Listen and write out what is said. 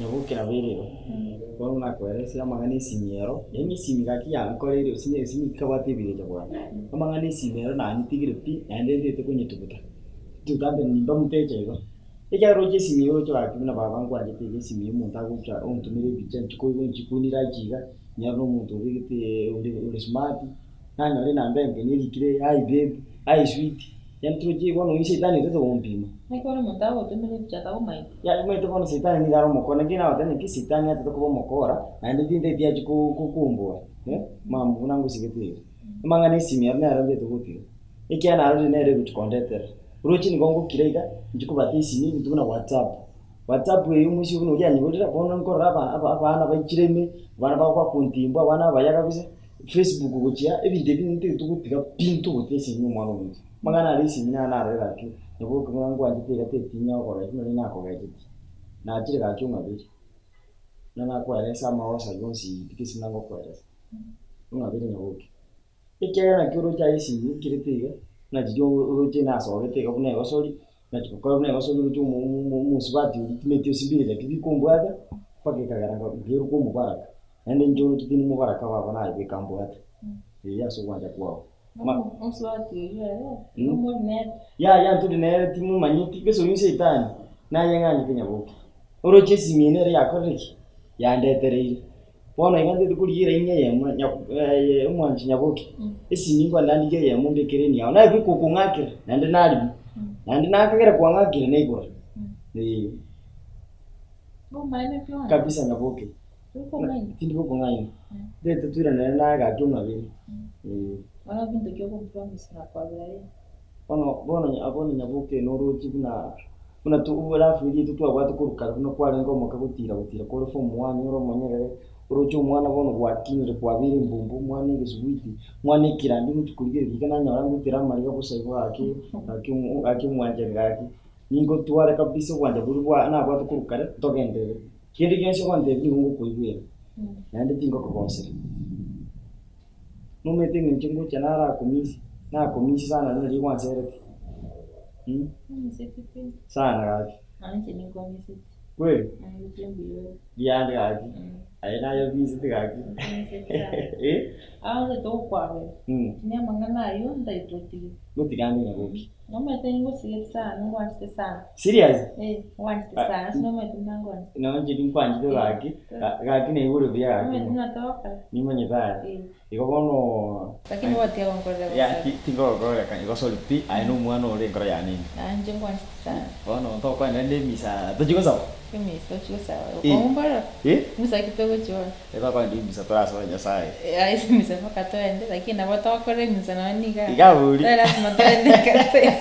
nyabukira biriro kono nakweresa amang'ana esimiero yaani esimigaki yankorire esimikabwate bwana amang'ana esimero nanyitigire pi naende ndete kunyitubuta tutambe nimba muteja igo ekyaro ky'esimero kyo akina baba ngwanje tege esimero umuntu aguca ontumire bice chikoigo chikunira jiga nyaro umuntu bigite uri smart nanyore nambenge nirikire ai babe ai sweet yantroje bono ishetani teto ompima Naikoro mutago tumire bichata umai. ya mwete bono setani ni garo mokona ngina watene kisitani ateto kubo mokora naende tinde tia kukumbwa mambo nangu sigete mang'ana esimero naro ndete gutire ekiana aro nere gutkondetera urochi ni gongo kirega njikubata isimi bituna WhatsApp eyo mushi uno ya nyibolera bono nkora abana bakireme bana bakwa kuntimba bana bayaga bise Facebook gukia ebinde binde tugutika pintu gutese ni mwana wundi mangana ari isimi na arera ki nebo kumwangu ajitega tetinya okora kino ni nako gajiti na atire gakyo ngabiri na nakwaresa maosa yonsi tikisi nango kwaresa ngabiri nyabuki ekera kiro cha isimi kiritega na jijo uroche na so getega bune basori na chikokora bune basori uroche musibati ulitimete usibire kibikumbwada pake kagaranga ngiro ko mubaraka ende njoro kitini mubaraka baba na ibikambwada ya so wanja kwao Musibati yo mo net ya tu ne timu manyiti beso yinse itani na yengani kinyabuki uroche simine re yakoriki ya ndeterei bono ingande tukurira inye umwanji nyabuki esimi kwa ndandike ye mumbe kereni yawo na bikukungakira nande nali nande nakagera kwangakira neikora Bo maine pyo. kabisa nyabuki Uko maine. tindiko kungaini dete tuira na ga tuma bili Wana bintu kyo ko promise na kwa bile. bono nyabuki no rochi kuna tu ubura fili tu abatu kurukara no kwa lengo makagutira kore fo mwani ro monyere urocho mwana bono gwakinire kwabiri mbumbu mwana igisuwiti mwana ikirandi mutukurigire gikana nyara ngutira mariga busaibo aki mwanje ngaki ningo tuwale kabisa kwanje buri bwa na bwa tukurukare togende kindi gense kwande bingu kuibira nande tingo kokonsere numete ngingo chanara komisi sana nari kwansere sana gaki Anje ni komisi. kweli Anje mbiyo. yandi gaki aina yo visit gaki Aho to kwawe. Ni mangana yo ndaitoti. mutigani nyabuki Noma tengo sana, ngwanje sana. serious Ngwanje sana, noma tunango. naonje dinkwanje to gaki ne iburo bya Noma gaki tunatoka. nimanye baya iko bono Lakini wote wako ngore. ya tingo gore kan iko solipi aino mwana ole ngora yani Anje ngwanje sana. bono to kwa nende misa to jigo sawa Kimi sio sawa. Kumbara. Musa kitogo chwa. eba kwa ndi misa to aso nya sai Isi misa pakatoende lakini na watu wako re misa na niga. igaburi Lazima tuende katika